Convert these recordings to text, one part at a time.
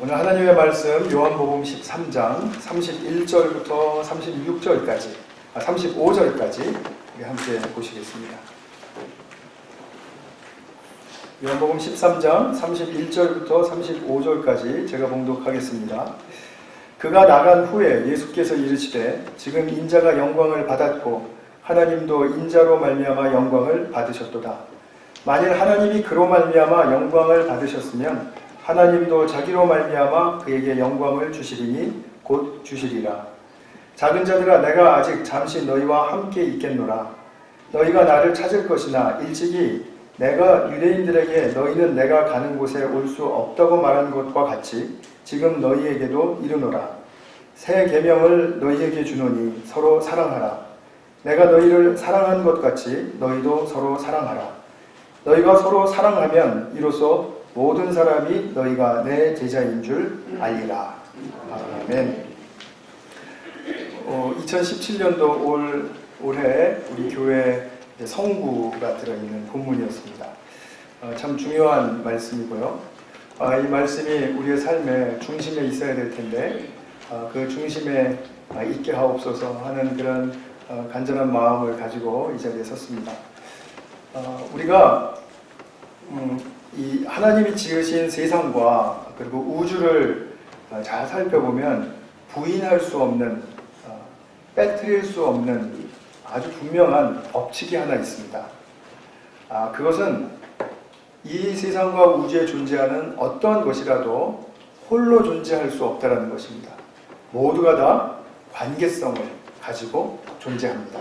오늘 하나님의 말씀 요한복음 13장 31절부터 36절까지, 35절까지 우리 함께 보시겠습니다. 요한복음 13장 31절부터 35절까지 제가 봉독하겠습니다. 그가 나간 후에 예수께서 이르시되 지금 인자가 영광을 받았고 하나님도 인자로 말미암아 영광을 받으셨도다. 만일 하나님이 그로 말미암아 영광을 받으셨으면 하나님도 자기로 말미암아 그에게 영광을 주시리니 곧 주시리라. 작은 자들아, 내가 아직 잠시 너희와 함께 있겠노라. 너희가 나를 찾을 것이나 일찍이 내가 유대인들에게 너희는 내가 가는 곳에 올 수 없다고 말한 것과 같이 지금 너희에게도 이르노라. 새 계명을 너희에게 주노니 서로 사랑하라. 내가 너희를 사랑한 것 같이 너희도 서로 사랑하라. 너희가 서로 사랑하면 이로써 모든 사람이 너희가 내 제자인 줄 알리라. 아멘. 2017년도 올해 우리 교회 성구가 들어있는 본문이었습니다. 참 중요한 말씀이고요. 이 말씀이 우리의 삶의 중심에 있어야 될 텐데 그 중심에 있게 하옵소서 하는 그런 간절한 마음을 가지고 이 자리에 섰습니다. 우리가 이 하나님이 지으신 세상과 그리고 우주를 잘 살펴보면 부인할 수 없는, 빼뜨릴 수 없는 아주 분명한 법칙이 하나 있습니다. 그것은 이 세상과 우주에 존재하는 어떠한 것이라도 홀로 존재할 수 없다는 것입니다. 모두가 다 관계성을 가지고 존재합니다.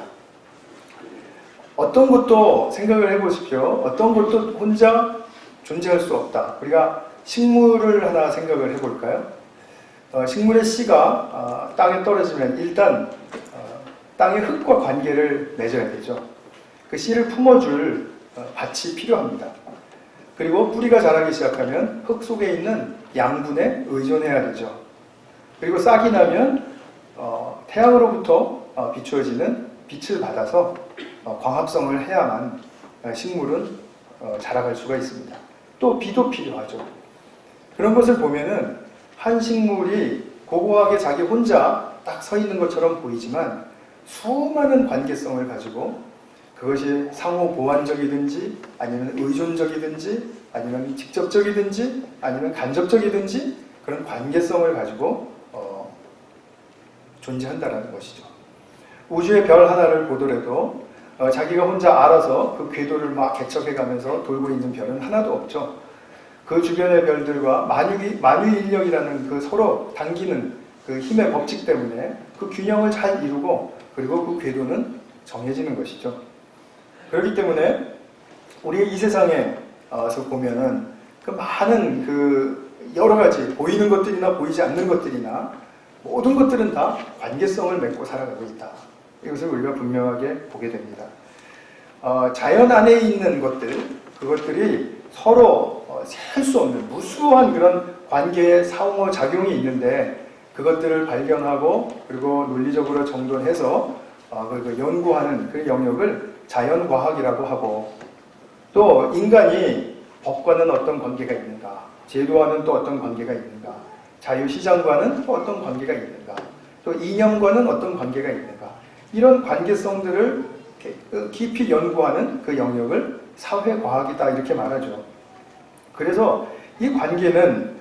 어떤 것도 생각을 해보십시오. 어떤 것도 혼자 존재할 수 없다. 우리가 식물을 하나 생각을 해볼까요? 식물의 씨가 땅에 떨어지면 일단 땅의 흙과 관계를 맺어야 되죠. 그 씨를 품어줄 밭이 필요합니다. 그리고 뿌리가 자라기 시작하면 흙 속에 있는 양분에 의존해야 되죠. 그리고 싹이 나면 태양으로부터 비추어지는 빛을 받아서 광합성을 해야만 식물은 자라갈 수가 있습니다. 또 비도 필요하죠. 그런 것을 보면은 한 식물이 고고하게 자기 혼자 딱 서 있는 것처럼 보이지만 수많은 관계성을 가지고 그것이 상호 보완적이든지 아니면 의존적이든지 아니면 직접적이든지 아니면 간접적이든지 그런 관계성을 가지고 존재한다는 것이죠. 우주의 별 하나를 보더라도 자기가 혼자 알아서 그 궤도를 막 개척해가면서 돌고 있는 별은 하나도 없죠. 그 주변의 별들과 만유인력이라는 그 서로 당기는 그 힘의 법칙 때문에 그 균형을 잘 이루고 그리고 그 궤도는 정해지는 것이죠. 그렇기 때문에 우리 이 세상에서 보면은 그 많은 그 여러 가지 보이는 것들이나 보이지 않는 것들이나 모든 것들은 다 관계성을 맺고 살아가고 있다. 이것을 우리가 분명하게 보게 됩니다. 자연 안에 있는 그것들이 서로 셀 수 없는 무수한 그런 관계의 상호작용이 있는데 그것들을 발견하고 그리고 논리적으로 정돈해서 연구하는 그 영역을 자연과학이라고 하고 또 인간이 법과는 어떤 관계가 있는가, 제도와는 또 어떤 관계가 있는가, 자유시장과는 또 어떤 관계가 있는가, 또 이념과는 어떤 관계가 있는가, 이런 관계성들을 깊이 연구하는 그 영역을 사회과학이다 이렇게 말하죠. 그래서 이 관계는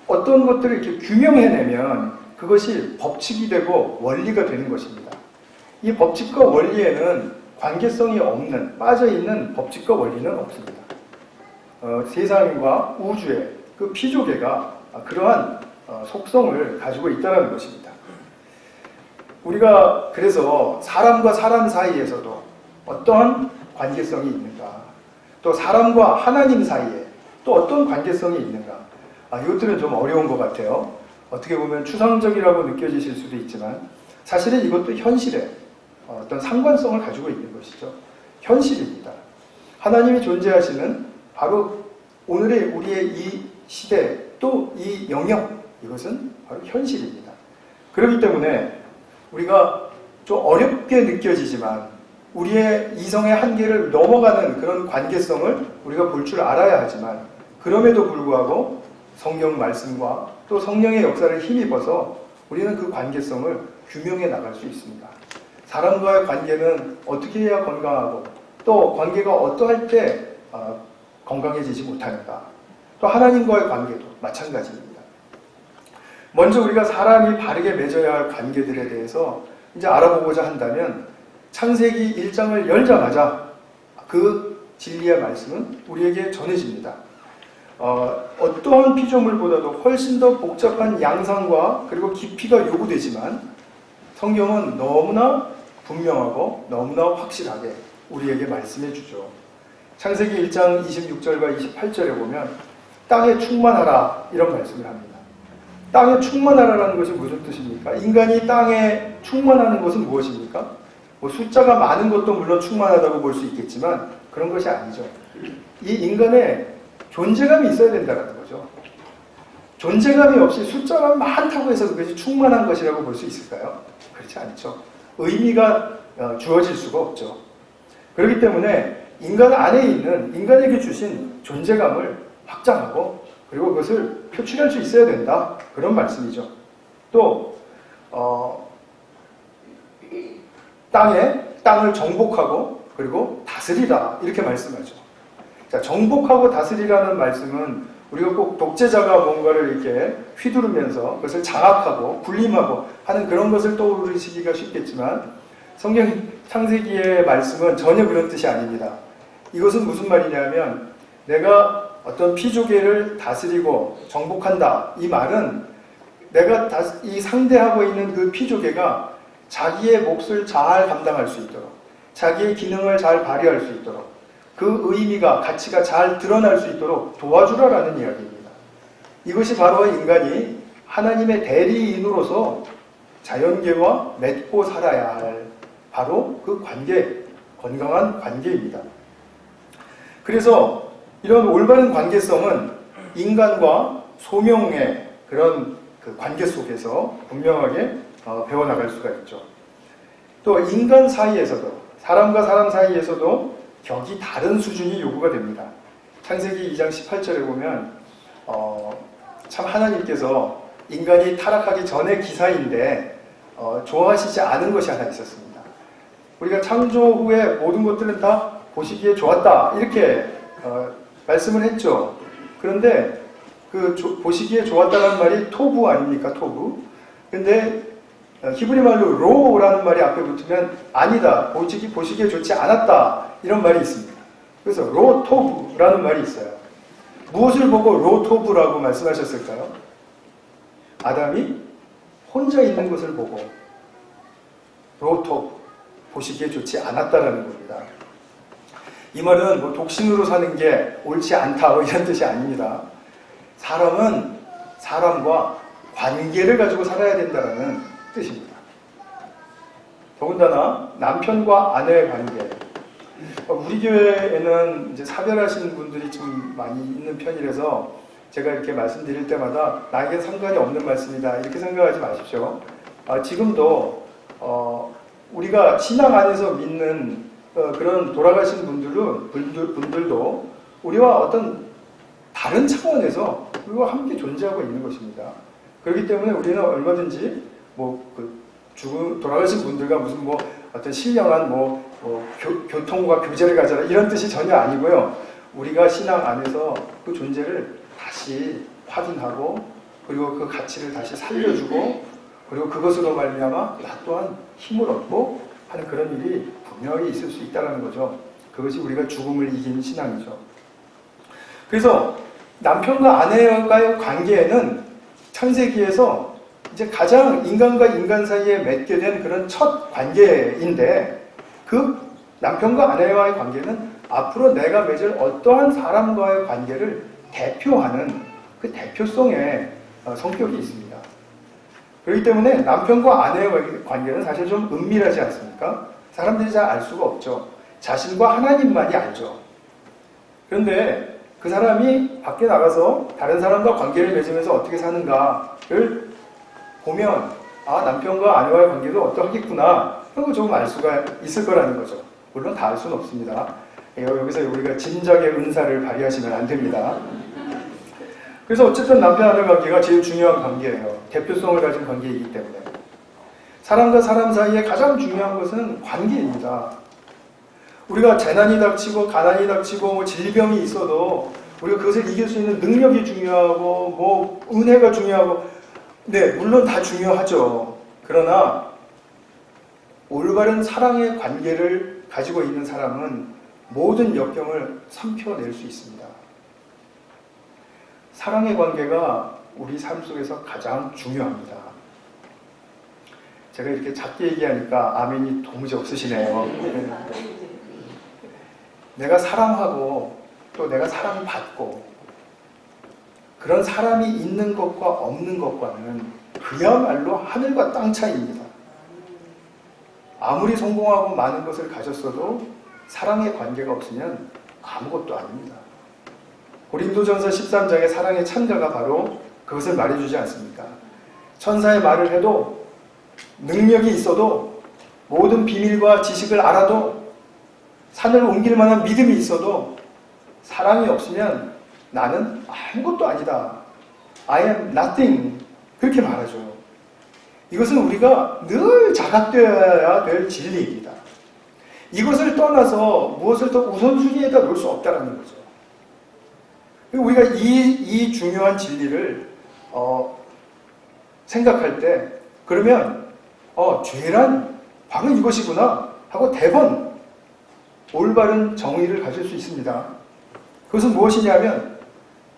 어떤 것들을 이렇게 규명해내면 그것이 법칙이 되고 원리가 되는 것입니다. 이 법칙과 원리에는 관계성이 없는, 빠져있는 법칙과 원리는 없습니다. 세상과 우주의 그 피조계가 그러한 속성을 가지고 있다는 것입니다. 우리가 그래서 사람과 사람 사이에서도 어떠한 관계성이 있는가, 또 사람과 하나님 사이에 또 어떤 관계성이 있는가, 이것들은 좀 어려운 것 같아요. 어떻게 보면 추상적이라고 느껴지실 수도 있지만 사실은 이것도 현실에 어떤 상관성을 가지고 있는 것이죠. 현실입니다. 하나님이 존재하시는 바로 오늘의 우리의 이 시대 또 이 영역, 이것은 바로 현실입니다. 그렇기 때문에 우리가 좀 어렵게 느껴지지만 우리의 이성의 한계를 넘어가는 그런 관계성을 우리가 볼 줄 알아야 하지만 그럼에도 불구하고 성경 말씀과 또 성령의 역사를 힘입어서 우리는 그 관계성을 규명해 나갈 수 있습니다. 사람과의 관계는 어떻게 해야 건강하고 또 관계가 어떠할 때 건강해지지 못하는가. 또 하나님과의 관계도 마찬가지입니다. 먼저 우리가 사람이 바르게 맺어야 할 관계들에 대해서 이제 알아보고자 한다면 창세기 1장을 열자마자 그 진리의 말씀은 우리에게 전해집니다. 어떠한 피조물보다도 훨씬 더 복잡한 양상과 그리고 깊이가 요구되지만 성경은 너무나 분명하고 너무나 확실하게 우리에게 말씀해 주죠. 창세기 1장 26절과 28절에 보면 땅에 충만하라 이런 말씀을 합니다. 땅에 충만하라는 것이 무슨 뜻입니까? 인간이 땅에 충만하는 것은 무엇입니까? 뭐 숫자가 많은 것도 물론 충만하다고 볼 수 있겠지만 그런 것이 아니죠. 이 인간의 존재감이 있어야 된다는 거죠. 존재감이 없이 숫자가 많다고 해서 그것이 충만한 것이라고 볼 수 있을까요? 그렇지 않죠. 의미가 주어질 수가 없죠. 그렇기 때문에 인간 안에 있는 인간에게 주신 존재감을 확장하고 그리고 그것을 표출할 수 있어야 된다. 그런 말씀이죠. 또 땅을 정복하고 그리고 다스리라 이렇게 말씀하죠. 자, 정복하고 다스리라는 말씀은 우리가 꼭 독재자가 뭔가를 이렇게 휘두르면서 그것을 장악하고 군림하고 하는 그런 것을 떠오르시기가 쉽겠지만 성경 창세기의 말씀은 전혀 그런 뜻이 아닙니다. 이것은 무슨 말이냐면 내가 어떤 피조계를 다스리고 정복한다. 이 말은 내가 이 상대하고 있는 그 피조계가 자기의 몫을 잘 감당할 수 있도록 자기의 기능을 잘 발휘할 수 있도록 그 의미가 가치가 잘 드러날 수 있도록 도와주라라는 이야기입니다. 이것이 바로 인간이 하나님의 대리인으로서 자연계와 맺고 살아야 할 바로 그 관계, 건강한 관계입니다. 그래서 이런 올바른 관계성은 인간과 소명의 그런 그 관계 속에서 분명하게 배워나갈 수가 있죠. 또 인간 사이에서도 사람과 사람 사이에서도 격이 다른 수준이 요구가 됩니다. 창세기 2장 18절에 보면 참 하나님께서 인간이 타락하기 전의 기사인데 좋아하시지 않은 것이 하나 있었습니다. 우리가 창조 후에 모든 것들은 다 보시기에 좋았다 이렇게 말씀을 했죠. 그런데 그 보시기에 좋았다는 말이 토부 아닙니까? 토부. 근데 히브리 말로 로라는 말이 앞에 붙으면 아니다. 보시기에 좋지 않았다. 이런 말이 있습니다. 그래서 로토부라는 말이 있어요. 무엇을 보고 로토부라고 말씀하셨을까요? 아담이 혼자 있는 것을 보고 로토부, 보시기에 좋지 않았다라는 겁니다. 이 말은 뭐 독신으로 사는 게 옳지 않다 이런 뜻이 아닙니다. 사람은 사람과 관계를 가지고 살아야 된다는 뜻입니다. 더군다나 남편과 아내의 관계. 우리 교회에는 이제 사별하시는 분들이 좀 많이 있는 편이라서 제가 이렇게 말씀드릴 때마다 나에겐 상관이 없는 말씀이다 이렇게 생각하지 마십시오. 지금도 우리가 신앙 안에서 믿는 그런 돌아가신 분들도 우리와 어떤 다른 차원에서 우리와 함께 존재하고 있는 것입니다. 그렇기 때문에 우리는 얼마든지 돌아가신 분들과 무슨 어떤 신령한 교통과 교제를 가져라 이런 뜻이 전혀 아니고요. 우리가 신앙 안에서 그 존재를 다시 확인하고 그리고 그 가치를 다시 살려주고 그리고 그것으로 말미암아 나 또한 힘을 얻고 하는 그런 일이 분명히 있을 수 있다는 거죠. 그것이 우리가 죽음을 이긴 신앙이죠. 그래서 남편과 아내와의 관계에는 창세기에서 이제 가장 인간과 인간 사이에 맺게 된 그런 첫 관계인데 그 남편과 아내와의 관계는 앞으로 내가 맺을 어떠한 사람과의 관계를 대표하는 그 대표성의 성격이 있습니다. 그렇기 때문에 남편과 아내와의 관계는 사실 좀 은밀하지 않습니까? 사람들이 잘 알 수가 없죠. 자신과 하나님만이 알죠. 그런데 그 사람이 밖에 나가서 다른 사람과 관계를 맺으면서 어떻게 사는가를 보면 남편과 아내와의 관계도 어떠하겠구나 하고 조금 알 수가 있을 거라는 거죠. 물론 다 알 수는 없습니다. 여기서 우리가 짐작의 은사를 발휘하시면 안 됩니다. 그래서 어쨌든 남편 아내 관계가 제일 중요한 관계예요. 대표성을 가진 관계이기 때문에. 사람과 사람 사이에 가장 중요한 것은 관계입니다. 우리가 재난이 닥치고 가난이 닥치고 뭐 질병이 있어도 우리가 그것을 이길 수 있는 능력이 중요하고 뭐 은혜가 중요하고 네, 물론 다 중요하죠. 그러나 올바른 사랑의 관계를 가지고 있는 사람은 모든 역경을 삼켜낼 수 있습니다. 사랑의 관계가 우리 삶 속에서 가장 중요합니다. 제가 이렇게 작게 얘기하니까 아멘이 도무지 없으시네요. 내가 사랑하고 또 내가 사랑받고 그런 사람이 있는 것과 없는 것과는 그야말로 하늘과 땅 차이입니다. 아무리 성공하고 많은 것을 가졌어도 사랑의 관계가 없으면 아무것도 아닙니다. 고린도전서 13장의 사랑의 찬가가 바로 그것을 말해주지 않습니까? 천사의 말을 해도 능력이 있어도 모든 비밀과 지식을 알아도 산을 옮길 만한 믿음이 있어도 사랑이 없으면 나는 아무것도 아니다. I am nothing. 그렇게 말하죠. 이것은 우리가 늘 자각되어야 될 진리입니다. 이것을 떠나서 무엇을 더 우선순위에다 놓을 수 없다는 거죠. 우리가 이 중요한 진리를 생각할 때 그러면 죄란 바로 이것이구나 하고 대번 올바른 정의를 가질 수 있습니다. 그것은 무엇이냐면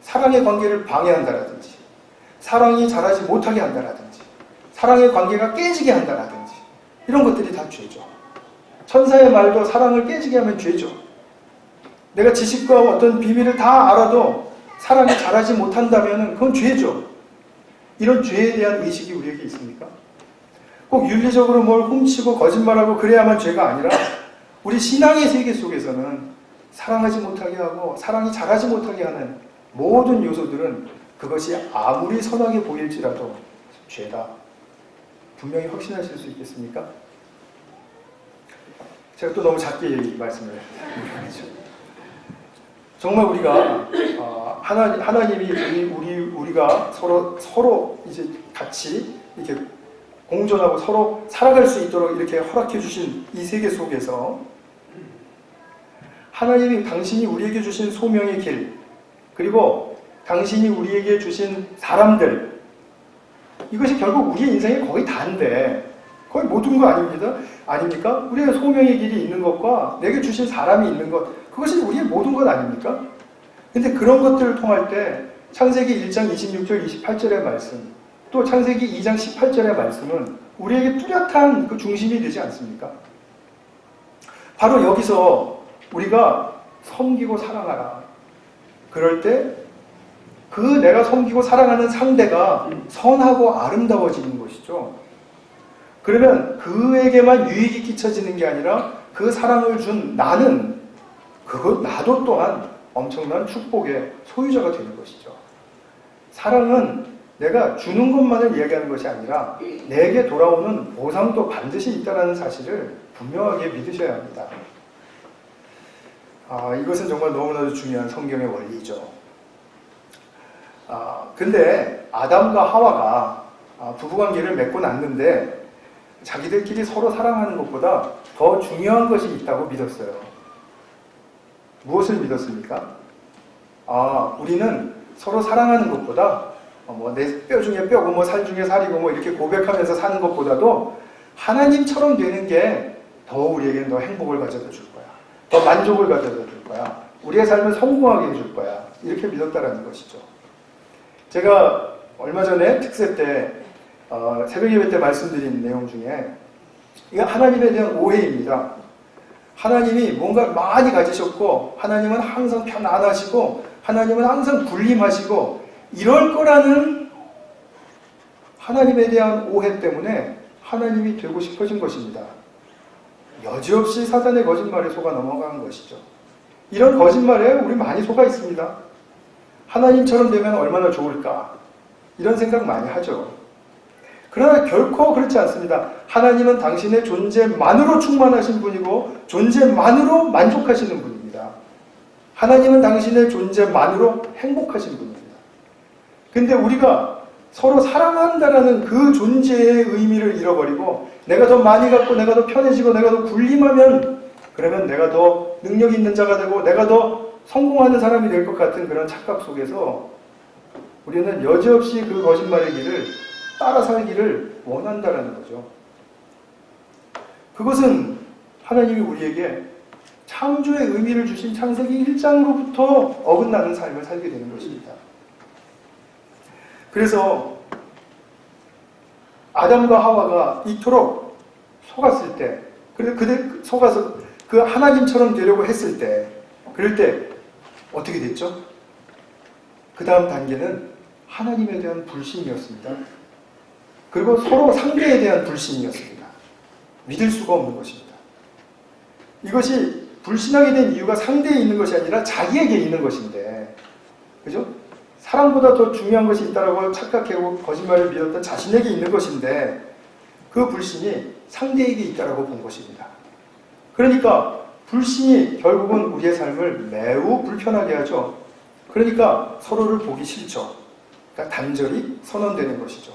사랑의 관계를 방해한다라든지 사랑이 자라지 못하게 한다라든지 사랑의 관계가 깨지게 한다라든지 이런 것들이 다 죄죠. 천사의 말도 사랑을 깨지게 하면 죄죠. 내가 지식과 어떤 비밀을 다 알아도 사랑이 자라지 못한다면 그건 죄죠. 이런 죄에 대한 의식이 우리에게 있습니까? 꼭 윤리적으로 뭘 훔치고 거짓말하고 그래야만 죄가 아니라 우리 신앙의 세계 속에서는 사랑하지 못하게 하고 사랑이 자라지 못하게 하는 모든 요소들은 그것이 아무리 선하게 보일지라도 죄다. 분명히 확신하실 수 있겠습니까? 제가 또 너무 작게 말씀을 드리죠. 정말 우리가 하나님이 우리가 서로 이제 같이 이렇게 공존하고 서로 살아갈 수 있도록 이렇게 허락해 주신 이 세계 속에서 하나님이 당신이 우리에게 주신 소명의 길 그리고 당신이 우리에게 주신 사람들 이것이 결국 우리의 인생의 거의 다인데 거의 모든 거 아닙니까? 우리의 소명의 길이 있는 것과 내게 주신 사람이 있는 것 그것이 우리의 모든 것 아닙니까? 근데 그런 것들을 통할 때 창세기 1장 26절 28절의 말씀 또 창세기 2장 18절의 말씀은 우리에게 뚜렷한 그 중심이 되지 않습니까? 바로 여기서 우리가 섬기고 사랑하라. 그럴 때 그 내가 섬기고 사랑하는 상대가 선하고 아름다워지는 것이죠. 그러면 그에게만 유익이 끼쳐지는 게 아니라 그 사랑을 준 나는 나도 또한 엄청난 축복의 소유자가 되는 것이죠. 사랑은 내가 주는 것만을 이야기하는 것이 아니라 내게 돌아오는 보상도 반드시 있다는 사실을 분명하게 믿으셔야 합니다. 이것은 정말 너무나도 중요한 성경의 원리죠. 근데 아담과 하와가 부부관계를 맺고 났는데 자기들끼리 서로 사랑하는 것보다 더 중요한 것이 있다고 믿었어요. 무엇을 믿었습니까? 우리는 서로 사랑하는 것보다 내 뼈 중에 뼈고 살 중에 살이고 이렇게 고백하면서 사는 것보다도 하나님처럼 되는 게 더 우리에게는 더 행복을 가져다 줄 거야. 더 만족을 가져다 줄 거야. 우리의 삶을 성공하게 해줄 거야. 이렇게 믿었다라는 것이죠. 제가 얼마 전에 특세 때 새벽 예배 때 말씀드린 내용 중에 이거 하나님에 대한 오해입니다. 하나님이 뭔가 많이 가지셨고 하나님은 항상 편안하시고 하나님은 항상 군림하시고 이럴 거라는 하나님에 대한 오해 때문에 하나님이 되고 싶어진 것입니다. 여지없이 사단의 거짓말에 속아 넘어간 것이죠. 이런 거짓말에 우리 많이 속아 있습니다. 하나님처럼 되면 얼마나 좋을까 이런 생각 많이 하죠. 그러나 결코 그렇지 않습니다. 하나님은 당신의 존재만으로 충만하신 분이고 존재만으로 만족하시는 분입니다. 하나님은 당신의 존재만으로 행복하신 분입니다. 근데 우리가 서로 사랑한다라는 그 존재의 의미를 잃어버리고 내가 더 많이 갖고 내가 더 편해지고 내가 더 군림하면 그러면 내가 더 능력 있는 자가 되고 내가 더 성공하는 사람이 될 것 같은 그런 착각 속에서 우리는 여지없이 그 거짓말의 길을 따라 살기를 원한다라는 거죠. 그것은 하나님이 우리에게 창조의 의미를 주신 창세기 1장으로부터 어긋나는 삶을 살게 되는 것입니다. 그래서 아담과 하와가 이토록 속았을 때, 그들 속아서 그 하나님처럼 되려고 했을 때, 그럴 때 어떻게 됐죠? 그 다음 단계는 하나님에 대한 불신이었습니다. 그리고 서로 상대에 대한 불신이었습니다. 믿을 수가 없는 것입니다. 이것이 불신하게 된 이유가 상대에 있는 것이 아니라 자기에게 있는 것인데, 그죠? 사랑보다 더 중요한 것이 있다라고 착각하고 거짓말을 믿었던 자신에게 있는 것인데, 그 불신이 상대에게 있다라고 본 것입니다. 그러니까 불신이 결국은 우리의 삶을 매우 불편하게 하죠. 그러니까 서로를 보기 싫죠. 그러니까 단절이 선언되는 것이죠.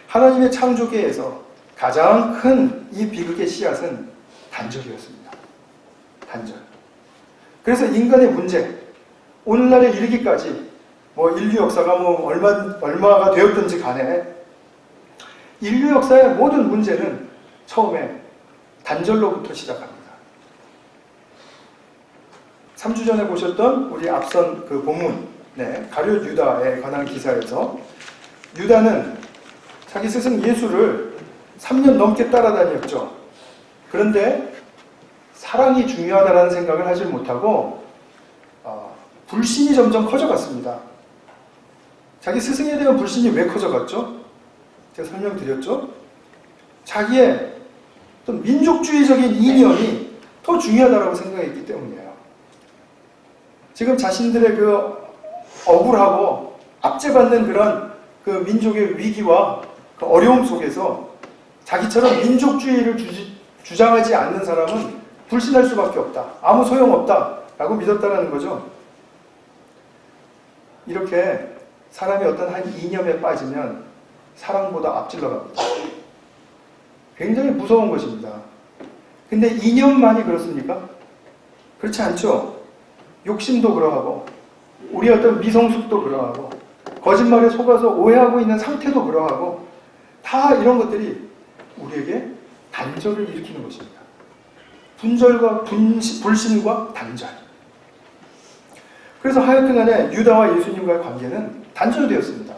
하나님의 창조계에서 가장 큰 이 비극의 씨앗은 단절이었습니다. 단절. 그래서 인간의 문제, 오늘날에 이르기까지 인류 역사가 얼마가 되었든지 간에 인류 역사의 모든 문제는 처음에 단절로부터 시작합니다. 3주 전에 보셨던 우리 앞선 그 본문, 가룟 유다에 관한 기사에서 유다는 자기 스승 예수를 3년 넘게 따라다녔죠. 그런데 사랑이 중요하다는 생각을 하지 못하고 불신이 점점 커져갔습니다. 자기 스승에 대한 불신이 왜 커져갔죠? 제가 설명드렸죠? 자기의 어떤 민족주의적인 이념이 더 중요하다고 생각했기 때문이에요. 지금 자신들의 그 억울하고 압제받는 그런 그 민족의 위기와 그 어려움 속에서 자기처럼 민족주의를 주장하지 않는 사람은 불신할 수밖에 없다. 아무 소용없다. 라고 믿었다는 거죠. 이렇게 사람이 어떤 한 이념에 빠지면 사랑보다 앞질러 갑니다. 굉장히 무서운 것입니다. 근데 이념만이 그렇습니까? 그렇지 않죠. 욕심도 그러하고 우리 어떤 미성숙도 그러하고 거짓말에 속아서 오해하고 있는 상태도 그러하고 다 이런 것들이 우리에게 단절을 일으키는 것입니다. 분절과 불신과 단절. 그래서 하여튼간에 유다와 예수님과의 관계는 단절되었습니다.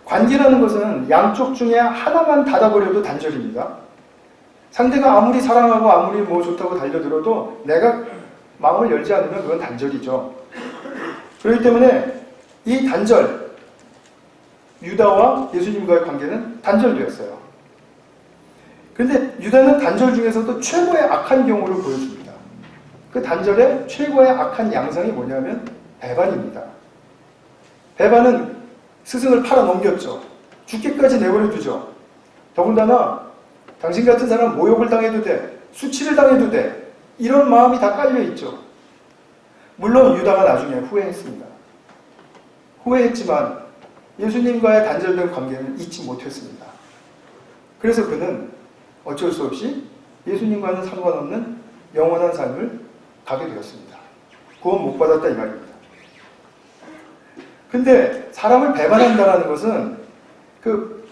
관계라는 것은 양쪽 중에 하나만 닫아버려도 단절입니다. 상대가 아무리 사랑하고 아무리 좋다고 달려들어도 내가 마음을 열지 않으면 그건 단절이죠. 그렇기 때문에 이 단절, 유다와 예수님과의 관계는 단절되었어요. 그런데 유다는 단절 중에서도 최고의 악한 경우를 보여줍니다. 그 단절의 최고의 악한 양상이 뭐냐면 배반입니다. 배반은 스승을 팔아넘겼죠. 죽기까지 내버려 두죠. 더군다나 당신 같은 사람 모욕을 당해도 돼. 수치를 당해도 돼. 이런 마음이 다 깔려있죠. 물론 유다가 나중에 후회했습니다. 후회했지만 예수님과의 단절된 관계는 잊지 못했습니다. 그래서 그는 어쩔 수 없이 예수님과는 상관없는 영원한 삶을 가게 되었습니다. 구원 못 받았다 이 말입니다. 근데 사람을 배반한다는 것은 그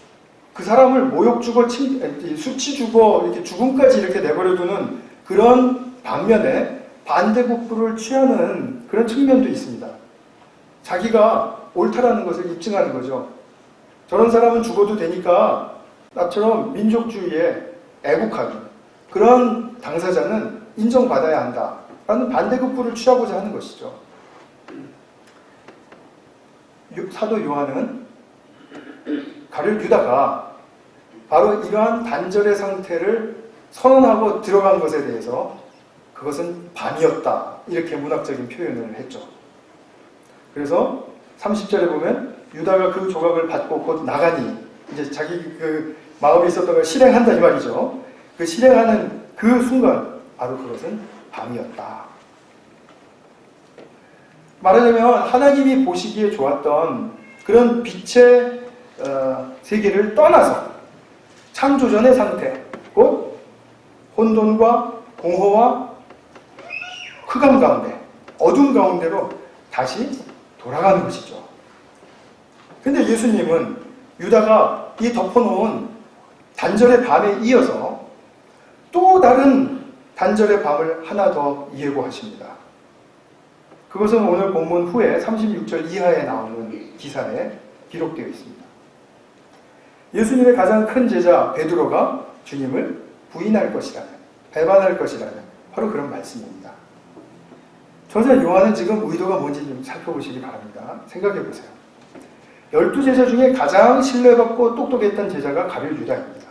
사람을 모욕 주고 수치 주고 이렇게 죽음까지 이렇게 내버려두는 그런 반면에 반대국부를 취하는 그런 측면도 있습니다. 자기가 옳다라는 것을 입증하는 거죠. 저런 사람은 죽어도 되니까 나처럼 민족주의에 애국하는 그런 당사자는 인정받아야 한다라는 반대급부를 취하고자 하는 것이죠. 사도 요한은 가룟 유다가 바로 이러한 단절의 상태를 선언하고 들어간 것에 대해서 그것은 밤이었다 이렇게 문학적인 표현을 했죠. 그래서 30절에 보면 유다가 그 조각을 받고 곧 나가니 이제 자기 그 마음에 있었던 걸 실행한다 이 말이죠. 그 실행하는 그 순간 바로 그것은 밤이었다. 말하자면 하나님이 보시기에 좋았던 그런 빛의 세계를 떠나서 창조전의 상태, 곧 혼돈과 공허와 흑암 가운데, 어둠 가운데로 다시 돌아가는 것이죠. 근데 예수님은 유다가 이 덮어놓은 단절의 밤에 이어서 또 다른 단절의 밤을 하나 더 예고하십니다. 그것은 오늘 본문 후에 36절 이하에 나오는 기사에 기록되어 있습니다. 예수님의 가장 큰 제자 베드로가 주님을 부인할 것이라는, 배반할 것이라는 바로 그런 말씀입니다. 저자 요한은 지금 의도가 뭔지 좀 살펴보시기 바랍니다. 생각해 보세요. 12제자 중에 가장 신뢰받고 똑똑했던 제자가 가룟 유다입니다.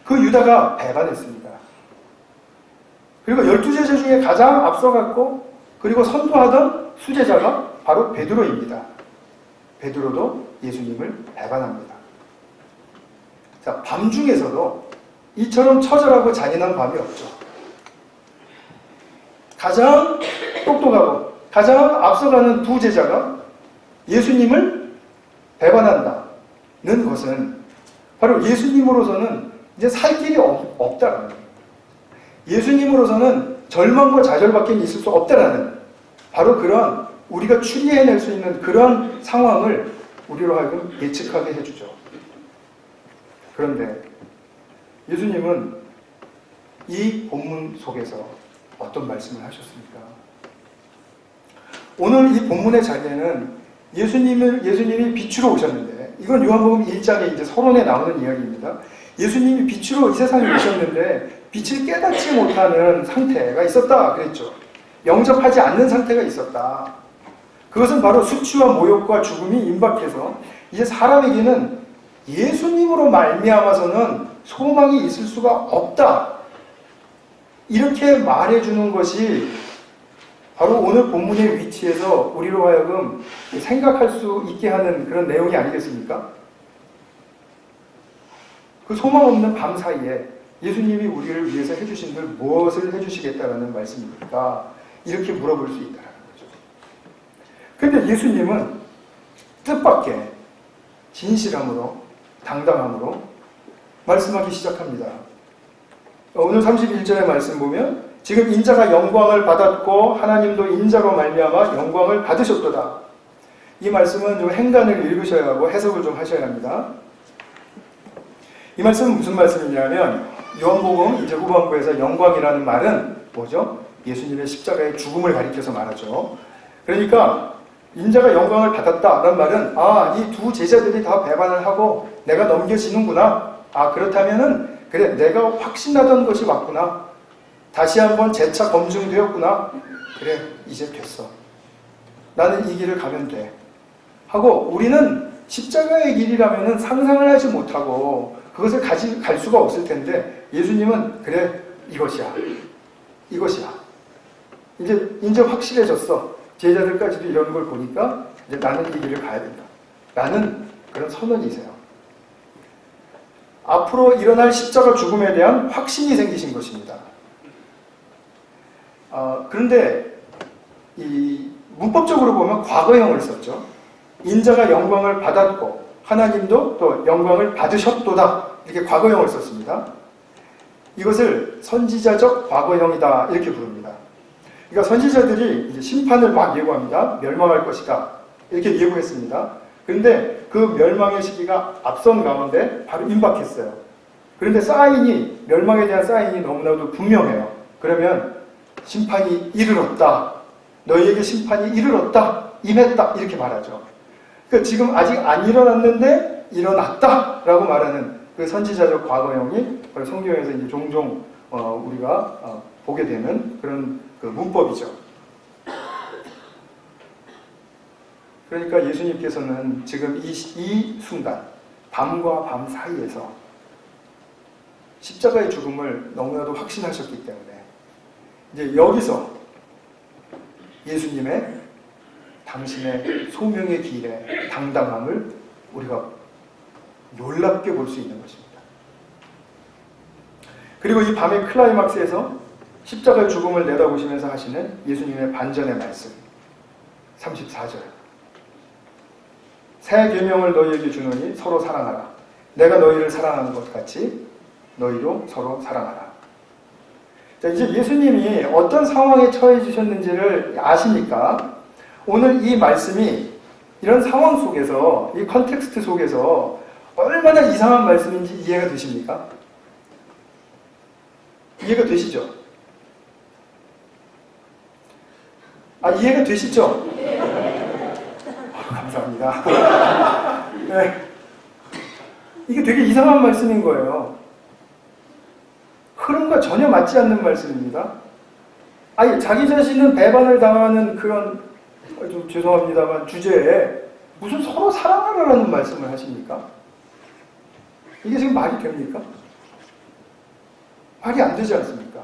그 유다가 배반했습니다. 그리고 12제자 중에 가장 앞서갔고 그리고 선도하던 수제자가 바로 베드로입니다. 베드로도 예수님을 배반합니다. 자, 밤 중에서도 이처럼 처절하고 잔인한 밤이 없죠. 가장 똑똑하고 가장 앞서가는 두 제자가 예수님을 배반한다는 것은 바로 예수님으로서는 이제 살 길이 없다라는 거예요. 예수님으로서는 절망과 좌절밖에 있을 수 없다라는 바로 그런 우리가 추리해낼 수 있는 그런 상황을 우리로 하여금 예측하게 해주죠. 그런데 예수님은 이 본문 속에서 어떤 말씀을 하셨습니까? 오늘 이 본문의 자리에는 예수님이 빛으로 오셨는데, 이건 요한복음 1장에 이제 서론에 나오는 이야기입니다. 예수님이 빛으로 이 세상에 오셨는데 빛을 깨닫지 못하는 상태가 있었다 그랬죠. 영접하지 않는 상태가 있었다. 그것은 바로 수치와 모욕과 죽음이 임박해서 이제 사람에게는 예수님으로 말미암아서는 소망이 있을 수가 없다. 이렇게 말해주는 것이 바로 오늘 본문의 위치에서 우리로 하여금 생각할 수 있게 하는 그런 내용이 아니겠습니까? 그 소망 없는 밤 사이에 예수님이 우리를 위해서 해주신 걸 무엇을 해주시겠다라는 말씀입니까? 이렇게 물어볼 수 있다는 거죠. 그런데 예수님은 뜻밖의 진실함으로, 당당함으로 말씀하기 시작합니다. 오늘 31절의 말씀 보면 지금 인자가 영광을 받았고 하나님도 인자로 말미암아 영광을 받으셨도다. 이 말씀은 좀 행간을 읽으셔야 하고 해석을 좀 하셔야 합니다. 이 말씀은 무슨 말씀이냐면 요한복음 이제 후반부에서 영광이라는 말은 뭐죠? 예수님의 십자가의 죽음을 가리켜서 말하죠. 그러니까 인자가 영광을 받았다라는 말은 이 두 제자들이 다 배반을 하고 내가 넘겨지는구나. 그렇다면은 그래 내가 확신하던 것이 맞구나. 다시 한번 재차 검증되었구나. 그래 이제 됐어. 나는 이 길을 가면 돼. 하고 우리는 십자가의 길이라면은 상상을 하지 못하고 그것을 갈 수가 없을 텐데 예수님은 그래 이것이야. 이제 확실해졌어. 제자들까지도 이런 걸 보니까 이제 나는 이 길을 가야 된다. 라는 그런 선언이세요. 앞으로 일어날 십자가 죽음에 대한 확신이 생기신 것입니다. 그런데 이 문법적으로 보면 과거형을 썼죠. 인자가 영광을 받았고 하나님도 또 영광을 받으셨도다. 이렇게 과거형을 썼습니다. 이것을 선지자적 과거형이다. 이렇게 부릅니다. 그러니까 선지자들이 이제 심판을 막 예고합니다. 멸망할 것이다. 이렇게 예고했습니다. 그런데 그 멸망의 시기가 앞선 가운데 바로 임박했어요. 그런데 멸망에 대한 사인이 너무나도 분명해요. 그러면 심판이 이르렀다. 너희에게 심판이 이르렀다. 임했다. 이렇게 말하죠. 그러니까 지금 아직 안 일어났는데 일어났다. 라고 말하는 그 선지자적 과거형이 바로 성경에서 이제 종종 우리가 보게 되는 그런 그 문법이죠. 그러니까 예수님께서는 지금 이 순간, 밤과 밤 사이에서 십자가의 죽음을 너무나도 확신하셨기 때문에 이제 여기서 예수님의 당신의 소명의 길에 당당함을 우리가 놀랍게 볼 수 있는 것입니다. 그리고 이 밤의 클라이막스에서 십자가의 죽음을 내다보시면서 하시는 예수님의 반전의 말씀 34절 새 계명을 너희에게 주노니 서로 사랑하라. 내가 너희를 사랑하는 것 같이 너희도 서로 사랑하라. 자, 이제 예수님이 어떤 상황에 처해지셨는지를 아시니까 오늘 이 말씀이 이런 상황 속에서, 이 컨텍스트 속에서 얼마나 이상한 말씀인지 이해가 되십니까? 이해가 되시죠? 이해가 되시죠? 감사합니다. 네. 이게 되게 이상한 말씀인 거예요. 흐름과 전혀 맞지 않는 말씀입니다. 아니, 자기 자신은 배반을 당하는 그런, 좀 죄송합니다만, 주제에 무슨 서로 사랑하라는 말씀을 하십니까? 이게 지금 말이 됩니까? 말이 안 되지 않습니까?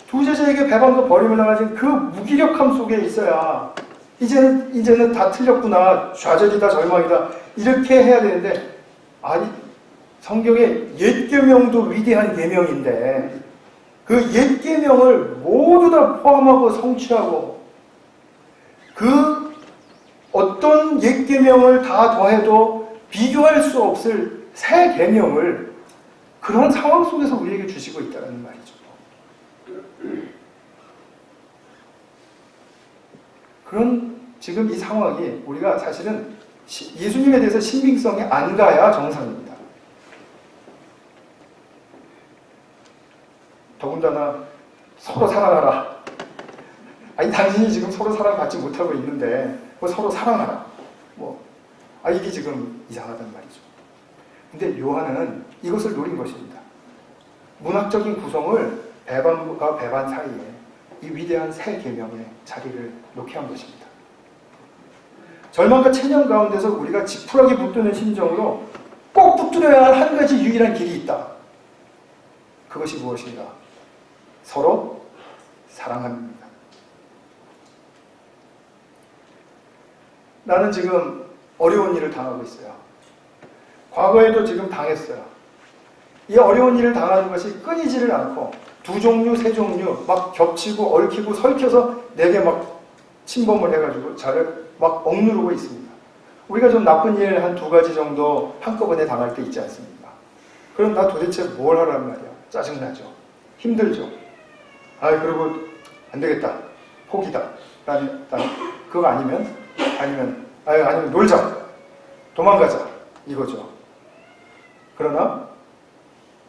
두 제자에게 배반과 버림을 당하신 그 무기력함 속에 있어야 이제는 다 틀렸구나, 좌절이다, 절망이다, 이렇게 해야 되는데, 아니, 성경의 옛 계명도 위대한 계명인데 그 옛 계명을 모두 다 포함하고 성취하고 그 어떤 옛 계명을 다 더해도 비교할 수 없을 새 계명을 그런 상황 속에서 우리에게 주시고 있다는 말이죠. 그런 지금 이 상황이 우리가 사실은 예수님에 대해서 신빙성이 안 가야 정상입니다. 더군다나 서로 사랑하라. 아니, 당신이 지금 서로 사랑받지 못하고 있는데 뭐 서로 사랑하라. 이게 지금 이상하단 말이죠. 근데 요한은 이것을 노린 것입니다. 문학적인 구성을 배반과 배반 사이에 이 위대한 새 계명의 자리를 놓게 한 것입니다. 절망과 체념 가운데서 우리가 지푸라기 붙드는 심정으로 꼭 붙들어야 할 한 가지 유일한 길이 있다. 그것이 무엇인가? 서로 사랑합니다. 나는 지금 어려운 일을 당하고 있어요. 과거에도 지금 당했어요. 이 어려운 일을 당하는 것이 끊이지를 않고 두 종류, 세 종류 막 겹치고 얽히고 설켜서 내게 막 침범을 해가지고 저를 막 억누르고 있습니다. 우리가 좀 나쁜 일 한 두 가지 정도 한꺼번에 당할 때 있지 않습니까? 그럼 나 도대체 뭘 하란 말이야? 짜증나죠. 힘들죠. 그리고 안 되겠다. 포기다. 그거 아니면 놀자. 도망가자. 이거죠. 그러나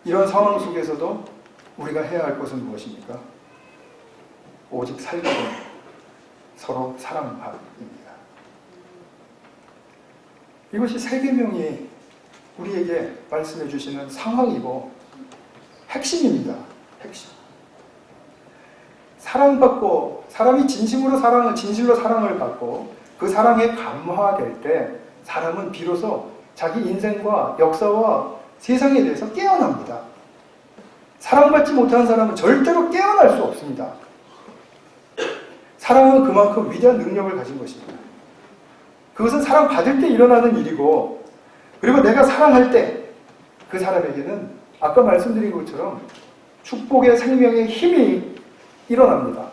이런 상황 속에서도 우리가 해야 할 것은 무엇입니까? 오직 살기는 서로 사랑하입니다. 이것이 새 계명이 우리에게 말씀해 주시는 상황이고 핵심입니다. 핵심. 사랑받고 사람이 진실로 사랑을 받고 그 사랑에 감화될 때 사람은 비로소 자기 인생과 역사와 세상에 대해서 깨어납니다. 사랑받지 못하는 사람은 절대로 깨어날 수 없습니다. 사랑은 그만큼 위대한 능력을 가진 것입니다. 그것은 사랑받을 때 일어나는 일이고, 그리고 내가 사랑할 때 그 사람에게는 아까 말씀드린 것처럼 축복의 생명의 힘이 일어납니다.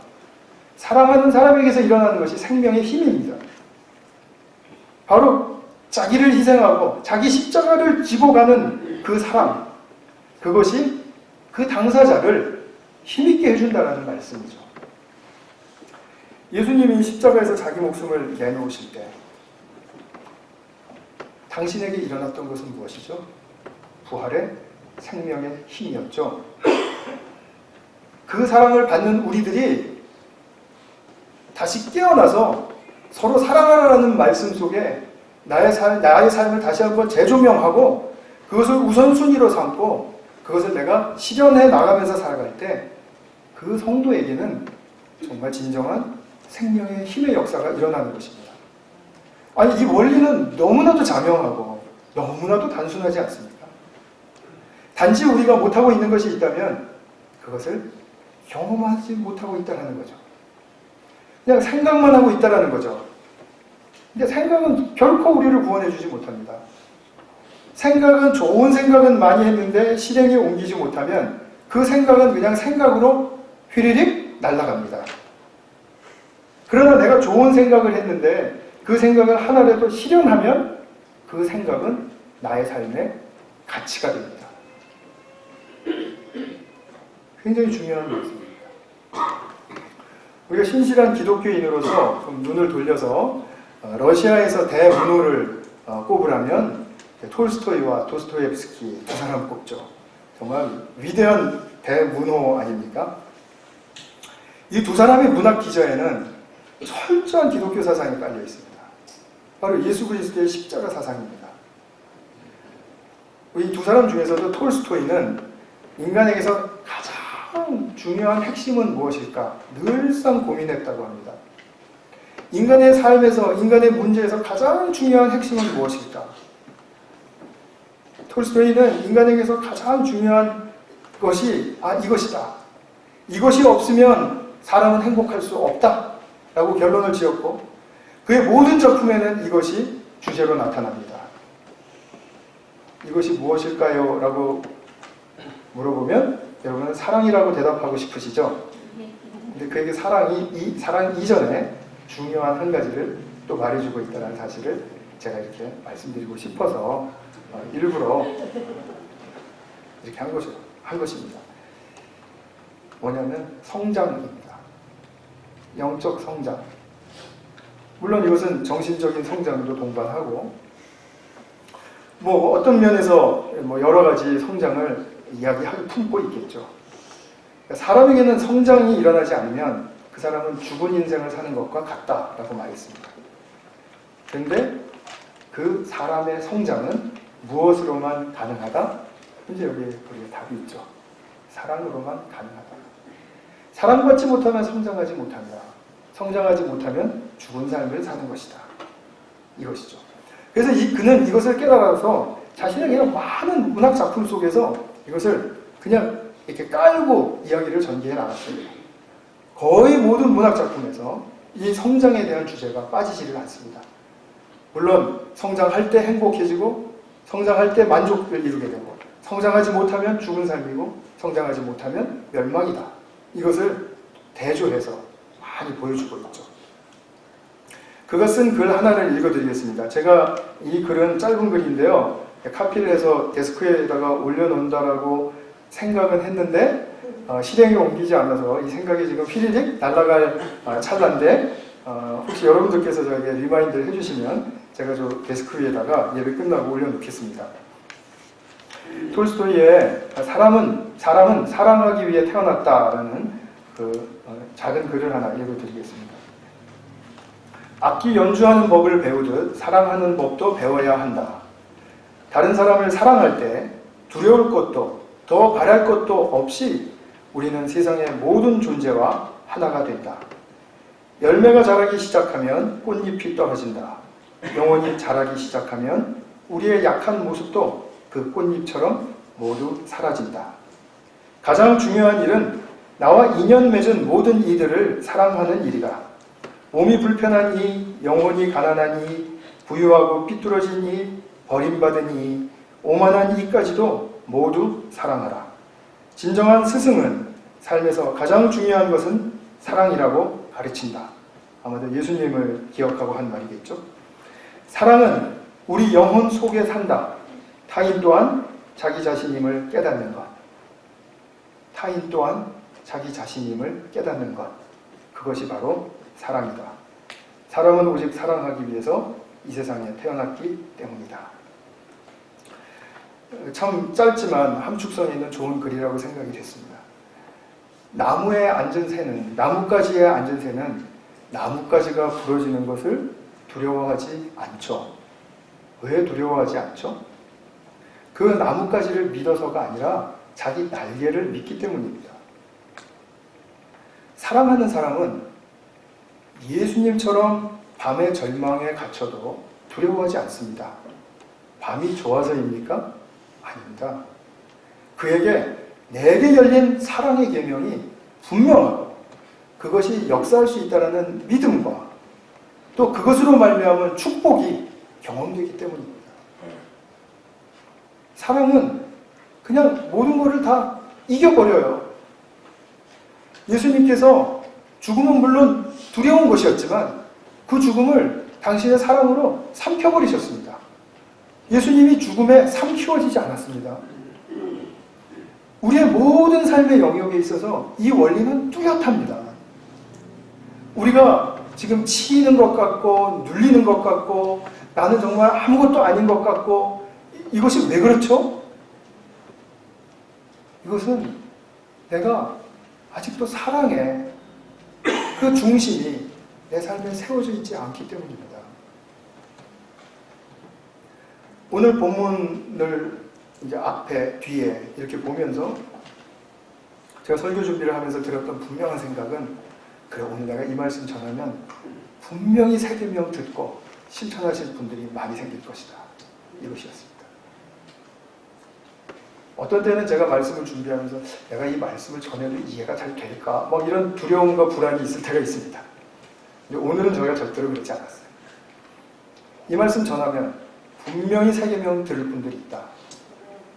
사랑하는 사람에게서 일어나는 것이 생명의 힘입니다. 바로 자기를 희생하고 자기 십자가를 지고 가는 그 사랑, 그것이 그 당사자를 힘있게 해준다는 말씀이죠. 예수님이 십자가에서 자기 목숨을 내놓으실 때 당신에게 일어났던 것은 무엇이죠? 부활의 생명의 힘이었죠. 그 사랑을 받는 우리들이 다시 깨어나서 서로 사랑하라는 말씀 속에 나의 삶을 다시 한번 재조명하고 그것을 우선순위로 삼고 그것을 내가 실현해 나가면서 살아갈 때 그 성도에게는 정말 진정한 생명의 힘의 역사가 일어나는 것입니다. 아니, 이 원리는 너무나도 자명하고 너무나도 단순하지 않습니까? 단지 우리가 못하고 있는 것이 있다면 그것을 경험하지 못하고 있다는 거죠. 그냥 생각만 하고 있다는 거죠. 근데 생각은 결코 우리를 구원해 주지 못합니다. 좋은 생각은 많이 했는데 실행에 옮기지 못하면 그 생각은 그냥 생각으로 휘리릭 날아갑니다. 그러나 내가 좋은 생각을 했는데 그 생각을 하나라도 실현하면 그 생각은 나의 삶의 가치가 됩니다. 굉장히 중요한 말씀입니다. 우리가 신실한 기독교인으로서 좀 눈을 돌려서 러시아에서 대문호를 꼽으라면 톨스토이와 도스토옙스키 두 사람 꼽죠. 정말 위대한 대문호 아닙니까? 이 두 사람의 문학 기저에는 철저한 기독교 사상이 깔려 있습니다. 바로 예수 그리스도의 십자가 사상입니다. 이 두 사람 중에서도 톨스토이는 인간에게서 가장 중요한 핵심은 무엇일까 늘상 고민했다고 합니다. 인간의 삶에서, 인간의 문제에서 가장 중요한 핵심은 무엇일까? 톨스토이는 인간에게서 가장 중요한 것이 이것이다. 이것이 없으면 사람은 행복할 수 없다. 라고 결론을 지었고 그의 모든 작품에는 이것이 주제로 나타납니다. 이것이 무엇일까요? 라고 물어보면 여러분은 사랑이라고 대답하고 싶으시죠? 근데 그에게 사랑 이전에 중요한 한 가지를 또 말해주고 있다는 사실을 제가 이렇게 말씀드리고 싶어서 일부러 이렇게 한 것입니다. 뭐냐면 성장입니다. 영적 성장. 물론 이것은 정신적인 성장도 동반하고 뭐 어떤 면에서 뭐 여러 가지 성장을 이야기하고 품고 있겠죠. 그러니까 사람에게는 성장이 일어나지 않으면 그 사람은 죽은 인생을 사는 것과 같다라고 말했습니다. 그런데 그 사람의 성장은 무엇으로만 가능하다? 현재 여기 우리의 답이 있죠. 사랑으로만 가능하다. 사랑받지 못하면 성장하지 못한다. 성장하지 못하면 죽은 삶을 사는 것이다. 이것이죠. 그래서 그는 이것을 깨달아서 자신의 그냥 많은 문학 작품 속에서 이것을 그냥 이렇게 깔고 이야기를 전개해 나갔습니다. 거의 모든 문학 작품에서 이 성장에 대한 주제가 빠지지를 않습니다. 물론 성장할 때 행복해지고 성장할 때 만족을 이루게 되고 성장하지 못하면 죽은 삶이고 성장하지 못하면 멸망이다. 이것을 대조해서 많이 보여주고 있죠. 그가 쓴 글 하나를 읽어드리겠습니다. 제가 이 글은 짧은 글인데요. 카피를 해서 데스크에다가 올려놓는다라고 생각은 했는데 실행에 옮기지 않아서 이 생각이 지금 휘리릭 날아갈 찰나인데 혹시 여러분들께서 저에게 리마인드를 해주시면 제가 저 데스크 위에다가 예배 끝나고 올려놓겠습니다. 톨스토이의 사람은 사랑하기 위해 태어났다라는 그 작은 글을 하나 읽어드리겠습니다. 악기 연주하는 법을 배우듯 사랑하는 법도 배워야 한다. 다른 사람을 사랑할 때 두려울 것도 더 바랄 것도 없이 우리는 세상의 모든 존재와 하나가 된다. 열매가 자라기 시작하면 꽃잎이 떨어진다. 영혼이 자라기 시작하면 우리의 약한 모습도 그 꽃잎처럼 모두 사라진다. 가장 중요한 일은 나와 인연 맺은 모든 이들을 사랑하는 일이다. 몸이 불편한 이, 영혼이 가난한 이, 부유하고 삐뚤어진 이, 버림받은 이, 오만한 이까지도 모두 사랑하라. 진정한 스승은 삶에서 가장 중요한 것은 사랑이라고 가르친다. 아마도 예수님을 기억하고 한 말이겠죠. 사랑은 우리 영혼 속에 산다. 타인 또한 자기 자신임을 깨닫는 것. 타인 또한 자기 자신임을 깨닫는 것. 그것이 바로 사랑이다. 사람은 오직 사랑하기 위해서 이 세상에 태어났기 때문이다. 참 짧지만 함축성이 있는 좋은 글이라고 생각이 됐습니다. 나무에 앉은 새는, 나뭇가지에 앉은 새는 나뭇가지가 부러지는 것을 두려워하지 않죠. 왜 두려워하지 않죠? 그 나뭇가지를 믿어서가 아니라 자기 날개를 믿기 때문입니다. 사랑하는 사람은 예수님처럼 밤의 절망에 갇혀도 두려워하지 않습니다. 밤이 좋아서입니까? 아닙니다. 그에게 내게 열린 사랑의 계명이 분명하고 그것이 역사할 수 있다는 믿음과 또 그것으로 말미암은 축복이 경험되기 때문입니다. 사랑은 그냥 모든 것을 다 이겨버려요. 예수님께서 죽음은 물론 두려운 것이었지만 그 죽음을 당신의 사랑으로 삼켜버리셨습니다. 예수님이 죽음에 삼키워지지 않았습니다. 우리의 모든 삶의 영역에 있어서 이 원리는 뚜렷합니다. 우리가 지금 치이는 것 같고 눌리는 것 같고 나는 정말 아무것도 아닌 것 같고 이것이 왜 그렇죠? 이것은 내가 아직도 사랑에 그 중심이 내 삶에 세워져 있지 않기 때문입니다. 오늘 본문을 이제 앞에 뒤에 이렇게 보면서 제가 설교 준비를 하면서 들었던 분명한 생각은 그래 오늘 내가 이 말씀 전하면 분명히 세계명 듣고 실천하실 분들이 많이 생길 것이다. 이것이었습니다. 어떤 때는 제가 말씀을 준비하면서 내가 이 말씀을 전해도 이해가 잘 될까? 뭐 이런 두려움과 불안이 있을 때가 있습니다. 근데 오늘은 저희가 절대로 그렇지 않았어요. 이 말씀 전하면 분명히 세계명 들을 분들이 있다.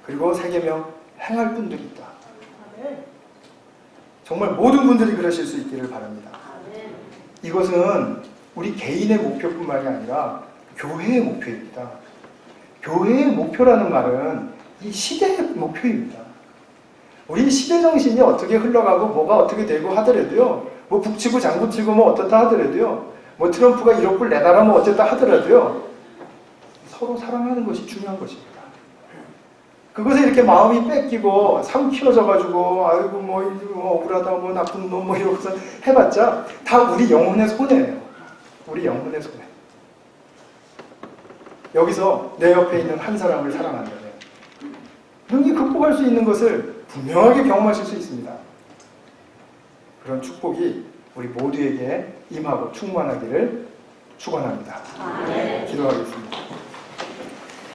그리고 세계명 행할 분들이 있다. 정말 모든 분들이 그러실 수 있기를 바랍니다. 이것은 우리 개인의 목표뿐만이 아니라 교회의 목표입니다. 교회의 목표라는 말은 이 시대의 목표입니다. 우리 시대 정신이 어떻게 흘러가고 뭐가 어떻게 되고 하더라도요, 뭐 북치고 장구치고 뭐 어떻다 하더라도요, 뭐 트럼프가 1억 불 내놔라 뭐 어쨌다 하더라도요, 서로 사랑하는 것이 중요한 것입니다. 그것에 이렇게 마음이 뺏기고 삼키워져가지고 아이고 뭐 억울하다 뭐 나쁜 놈 뭐 이러고서 해봤자 다 우리 영혼의 손해예요. 우리 영혼의 손해. 여기서 내 옆에 있는 한 사람을 사랑한다면 능히 극복할 수 있는 것을 분명하게 경험하실 수 있습니다. 그런 축복이 우리 모두에게 임하고 충만하기를 축원합니다. 기도하겠습니다.